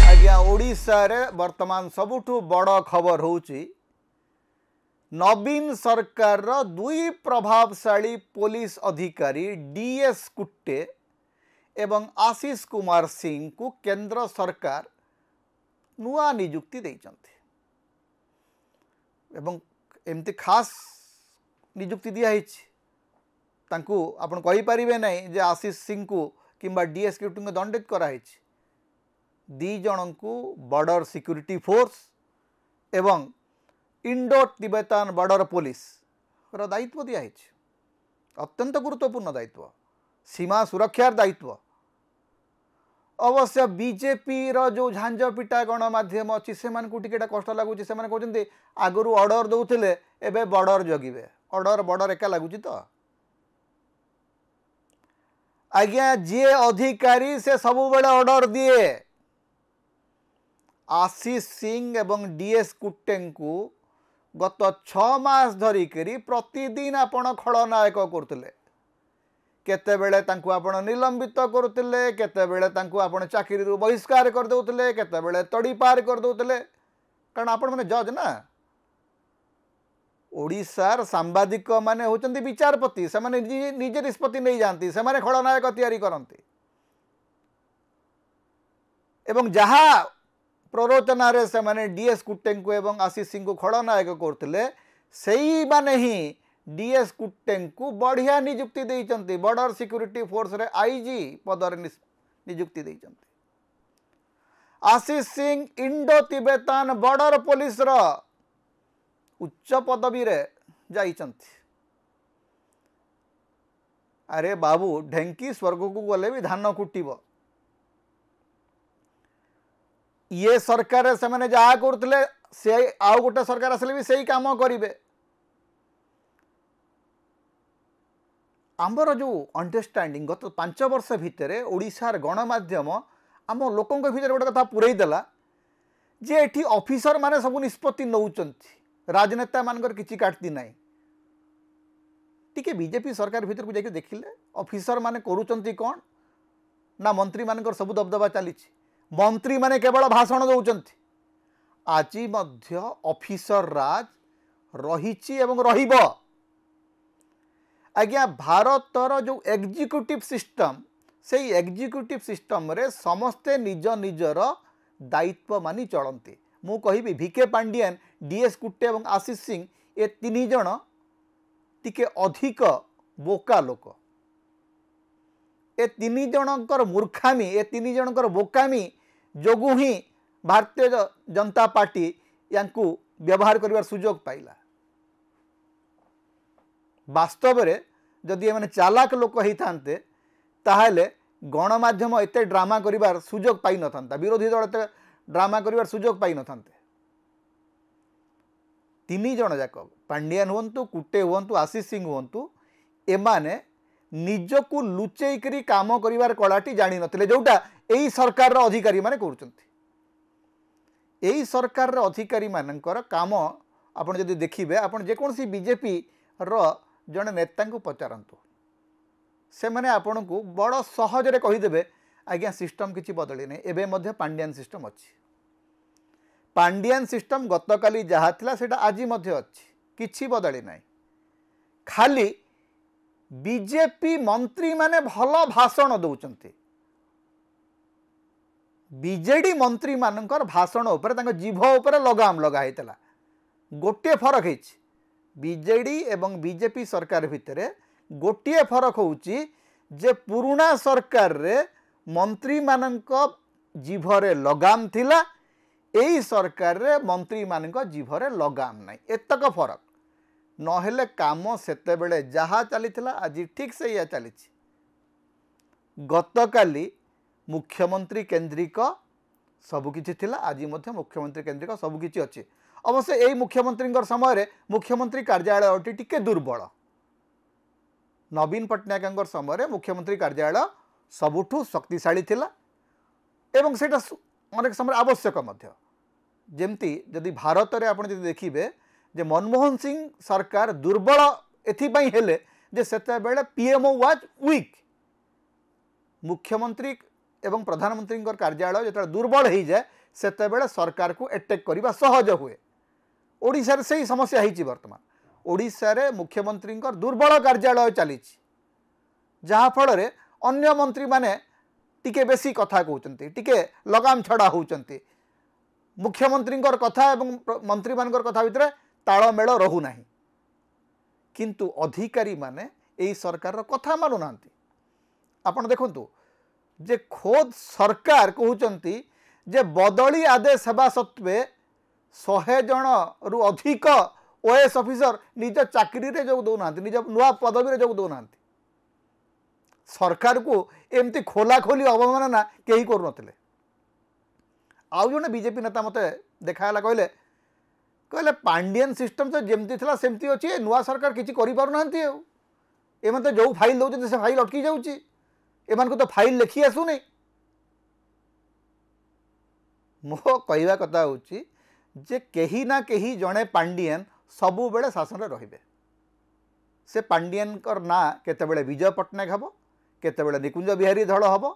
आज्ञा ओडिशा रे वर्तमान सबुठु बड़ खबर होउची नवीन सरकार रो दुई प्रभावशाली पुलिस अधिकारी डीएस कुट्टे एवं आशीष कुमार सिंह को केंद्र सरकार नुआ नियुक्ति देइचंती एवं एमती खास नियुक्ति दिया हिच तांकू आपण कहि परिबे नहीं जे आशीष सिंह को किंबा डीएस कुट्टे को दंडित करा हिच दी जन को बॉर्डर सिक्योरिटी फोर्स एवं इंडो तिब्बतान बॉर्डर पुलिस रो दायित्व दिया है अत्यंत गुरुत्वपूर्ण दायित्व सीमा सुरक्षार दायित्व अवश्य बीजेपी रो जो झांझ पिटा गणमाध्यम अच्छी से टिकेटा कष्ट लगुच से कहते आगु ऑर्डर दौले एवं बॉर्डर जगिबे ऑर्डर एका लगुच तो आज्ञा जी अधिकारी से सब बेले ऑर्डर दिए आशीष सिंह एवं डीएस कुट्टे को गत 6 मास धरिकी प्रतिदिन आपण खलनायक करते केतेबेले तांकु आपण निलंबित करुले केतेबेले तांकु आपण चाकरी बहिष्कार कर दउतले केतेबेले तड़ी पार कर दउतले कारण आपण माने जज ना ओडिशार सांबादिक माने होचंती विचारपति से माने निजे निष्पत्ति नहीं जानती से माने खलनायक तैयारी करंती एवं जहा प्ररोचना रे से माने डीएस कुट्टे को एवं आशीष सिंह को खलनायक करते सही माने ही डीएस कुट्टे को बढ़िया नियुक्ति देइचंती बॉर्डर सिक्योरिटी फोर्स रे आईजी पदर नियुक्ति देइचंती Ashish Singh Indo तिब्बतान border police रो उच्च पदवी रे जाइचंती अरे बाबू ढेंकी स्वर्ग को गले भी धान कुटिबो ये सरकार से मैंने जहाँ करते से आउ गोटे सरकार आसले भी सही काम करेंगे आमर जो अंडरस्टैंडिंग गत 5 वर्ष भितर ओडिशार गणमाध्यम आम लोकों भीतर गोटे कथा पुरईदेला जे एठी ऑफिसर माने सब निष्पत्ति नौचंती राजनेता मानकर किछि काटती नाही टिके बीजेपी सरकार भीतर को जाके देखिले ऑफिसर माने करूचंती कोन ना मंत्री मानकर सब दबदबा चलीछि मंत्री माने केवल भाषण दौरान आज मध्य ऑफिसर राज रही एवं रहिबो आज्ञा भारतर जो एग्जीक्यूटिव सिस्टम से एग्जीक्यूटिव सिस्टम रे समस्ते निज निजर दायित्व मानी चलती मु कहि भिके पांडियन डीएस कुट्टे एवं आशीष सिंह ए 3 जन टिके अधिक बोका लोक ए 3 जनकर मूर्खामी ए 3 जनकर बोकामी जोगु ही भारतीय जनता पार्टी यांकु व्यवहार करिवार सुजोग पाइला वास्तव रे जदि एमाने चालाक लोक होइथान्ते ताहले गणमाध्यम एते ड्रामा करिवार सुजोग पाइ नथान्ता विरोधी दल एते ड्रामा करिवार सुजोग पाइ नथान्ते 3 जन जाक पांडियन हुंतु कुट्टे हुंतु आशीष सिंह हुंतु एमाने निजकु लुचेई करी काम करिवार कलाटी जानि नथिले जोटा एई सरकार रो अधिकारी माने करूचंती एई सरकार रो अधिकारी मानकर काम आपण जदि देखिबे आपण जे कोनसी बीजेपी रो जने नेता को पचारंतु से माने आपण को बड़ सहज रे कहि देबे आज्ञा सिस्टम किछि बदली नै एबे मध्य पांडियन सिस्टम अछि पांडियन सिस्टम गतकाली जहा थिला सेटा आजि मध्य अछि किछि बदली नै खाली बीजेपी मंत्री माने भल भाषण दौचंती बीजेडी मंत्री मानकर भाषण उपर तांको जीभ उपर लगाम लगा हेतला गोटे फरक है बीजेडी एवं बीजेपी सरकार भितर गोटे फरक होउची जे पुराना सरकार रे मंत्री मानक जीभरे लगाम थिला एई सरकार रे मंत्री मानक जीभरे लगाम नै एतक फरक नहेले काम सेते बेले जहा चलीथिला आज ठीक से या चली गतकाली मुख्यमंत्री केंद्रिक सबकिछि थिला आज मध्य मुख्यमंत्री केंद्रिक सबकिछि अछि अवश्य यही मुख्यमंत्री समय रे मुख्यमंत्री कार्यालय टिके दुर्बल नवीन पट्टनायक समय रे मुख्यमंत्री कार्यालय सबुठु शक्तिशाली थिला एवं सेटा अनेक समय आवश्यक मध्य जेमती जदि भारत रे आपण जदि देखिबे जे मनमोहन सिंह सरकार दुर्बल एथिपाई हेले जे सेते बेले पीएमओ वाज वीक मुख्यमंत्री एवं प्रधानमंत्री कार्यालय जो दुर्बल हो जाए से सरकार को अटैक करने सहज हुए। ओडिशा रे सही समस्या होती बर्तमान ओडिशा रे मुख्यमंत्री दुर्बल कार्यालय चली जहाँ फल अन्य मंत्री माने टिके बेसी कथा कहते टिके लगाम छड़ा होती मुख्यमंत्री कथा एवं मंत्री मान कथा भितर तालमेल रहूना किंतु अधिकारी माने यही सरकार कथा मानुना। आपण देखंतु जे खोद सरकार कहते जे बदली आदेश हेबा सत्वे 100 जन रु अधिक ओएस ऑफिसर निज चाकरी रे जो दौना निज नुआ पदवी रे जो दौना सरकार को एमती खोला खोली अवमानना कहीं करू नथिले। आउ जने बीजेपी नेता मते देखाला कहले कहले पांडियन सिस्टम तो जेमती थिला सेमती अछि नुआ सरकार किछि करि पारु नांती एमन तो जो फाइल दउछ से फाइल अटकी जाउछि एमन को तो फाइल लिखि आसु नै। मो कहवा कथा होछि जे कहीं ना कहीं जड़े पांडियन सबु बेले शासन रे रहिबे। से पांडियन कर ना केतेबेले विजय पट्टनायक हबो केतेबेले निकुंज बिहारी धड़ हबो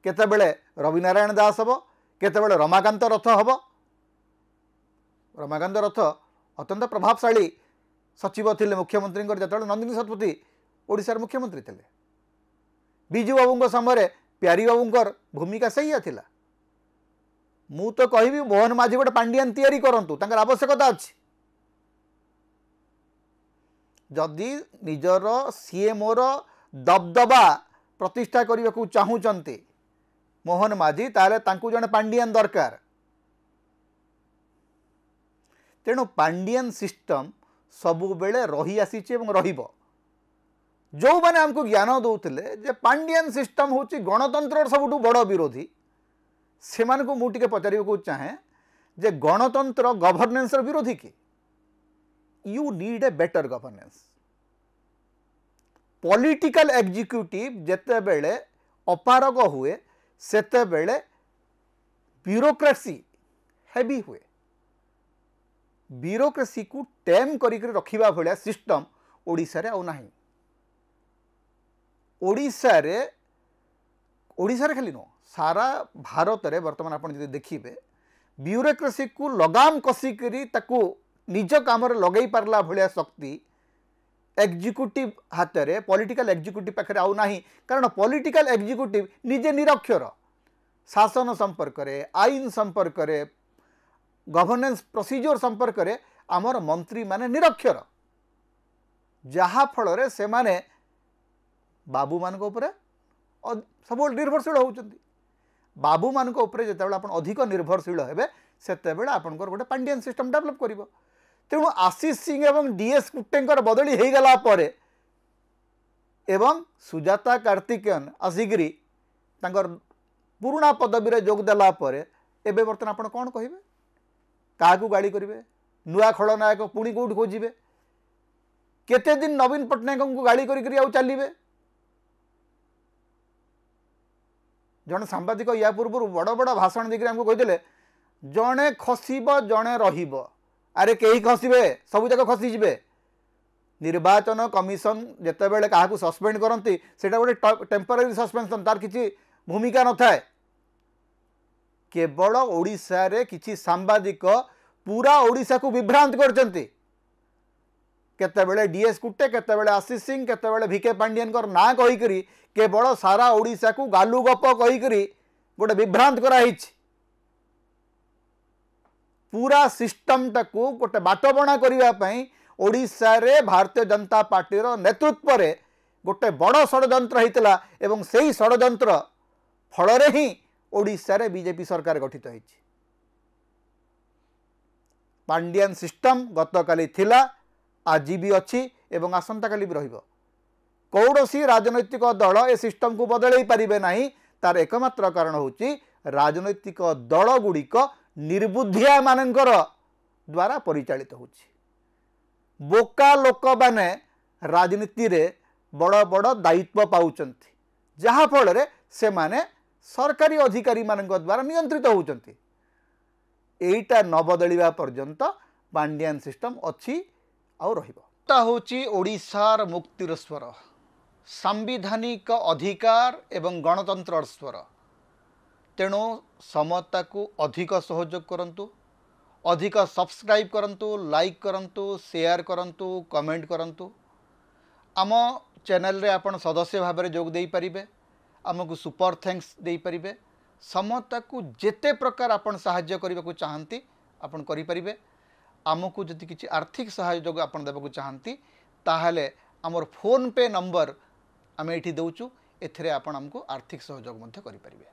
केतेबेले रविनारायण दास हबो केतेबेले रमाकांत रथ हबो। रमाकांत रथ अत्यंत प्रभावशाली सचिव थिले मुख्यमंत्री जो नंदिनी शतपथी ओडिशार मुख्यमंत्री थिले। बिजू बाबू समय प्यारी बाबूंकर भूमिका सही थिला। मु तो कहबी मोहन माझी गोटे पांडियन तैयारी करंतु तांकर आवश्यकता अछि। जदि निजर सीएमओ रो दबदबा प्रतिष्ठा करने को चाहूचंती मोहन माझी ताले तांकु जने पांडियन दरकार। तेणु पांडियन सिस्टम सबु बेले रही आसीचे एवं रहिबो। जो माने हमको ज्ञान दउथिले जे पांडियन सिस्टम होची गणतंत्र सबुठु बड़ विरोधी से को मुझे पचार को चाहे जे गणतंत्र गवर्नेंस विरोधी की you need a better governance. Political executive जेते बेले अपारग हुए सेते बेले ब्यूरोक्रेसी हेवी हुए। ब्यूरोक्रेसी को टेम करिक रखिबा भलिया सिस्टम ओडिसा रे आउ नाही। ओडिसा रे खाली नो सारा भारत रे वर्तमान आपण जदि देखिबे ब्यूरोक्रेसी को लगाम कसिकरी ताकू निज काम रे लगई पारला भलिया शक्ति एग्जीक्यूटिव हाथ रे पॉलिटिकल एग्जीक्यूटिव पाखे आउ नाही। कारण पॉलिटिकल एग्जीक्यूटिव निजे निरक्षर शासन संपर्क रे आईन संपर्क रे गवर्नेंस प्रोसीजर संपर्क रे आमर मंत्री माने निरक्षर जहा फल रे से माने बाबू मान सब निर्भरशील होउचंती। बाबू मान जिते आप अधिक निर्भरशील हेबे सेते बेले आपनकर गोटे पांडियन सिस्टम डेवलप करिवो। तेणु आशीष सिंह एवं डीएस कुट्टेंकर बदली हो गला परे एवं सुजाता कार्तिकेयन आसिकरी तांकर पुराना पदवी रे जोग देला परे एबे बर्तमान आपण कोन कहिबे काहाकू गाड़ी करिवे नुआ खलनायक पुणी कोउठ खोजिबे केते दिन नवीन पट्टनायक को गाड़ी करी आउ चलिबे। जन सांबादिक या पूर्व बड़ बड़ भाषण देकर हमको कहीदेले जड़े खसब जड़े रहिब। अरे कहीं खसबे सबू जाक खसीजे। निर्वाचन कमिशन जितेबले क्या सस्पेंड करती से गोटे टेम्पररी सस्पेंशन तार किसी भूमिका न थाए। केवल ओडिशा रे किछि सांबादिक पूरा ओडिशा को विभ्रांत करचंती। केतेबेले डीएस कुट्टे केतेबेले आशीष सिंह केतेबेले भिके पांडियन ना कहीकरी केवल सारा ओडिशा को गालू गप कहीकरी गोटे विभ्रांत कराई। पूरा सिस्टम टाकू गोटे बाटबणा करने ओडिशा रे भारतीय जनता पार्टी नेतृत्व रे गोटे बड़ षड्यंत्र होता एवं सही षड्यंत्र फल ही ओडिशा रे बीजेपी सरकार गठित होई। पांडियन सिस्टम गतकाली थिला आज भी अच्छी एवं आसंता काली भी रहिबो। कौड़सी राजनैतिक दल ए सिस्टम को बदल पारिबे नाही। तार एकमात्र कारण होची राजनैतिक दल गुड़िक निर्बुद्धिया मानकर द्वारा परिचालित होची। बोका लोक माने राजनीति रे बड़ बड़ दायित्व पाउचंती जहा फल रे से माने सरकारी अधिकारी मानक द्वारा नियंत्रित होउचंती। एटा न बदलिबा पर्यंत पांडियन सिस्टम अच्छी आउ रहिबो। ता होची ओडिशार मुक्तिर स्वर सांविधानिक अधिकार एवं गणतंत्र स्वर तेणु समता को अधिक सहयोग करंतु अधिक सब्सक्राइब करंतु लाइक करंतु शेयर करंतु कमेंट करंतु आम चैनल रे आपण सदस्य भाव में जोग दे पारिबे आमको सुपर थैंक्स दे पारिबे समता को जेते प्रकार आपण सहाय्य करबा को चाहंती आपण करि परिबे आमको जदि किछि आर्थिक सहयोग आपण देबा को चाहंती ताहले हमर फोन पे नंबर आमे एठी दउचु एथिरे आपण हमको आर्थिक सहयोग मध्य करि परिबे।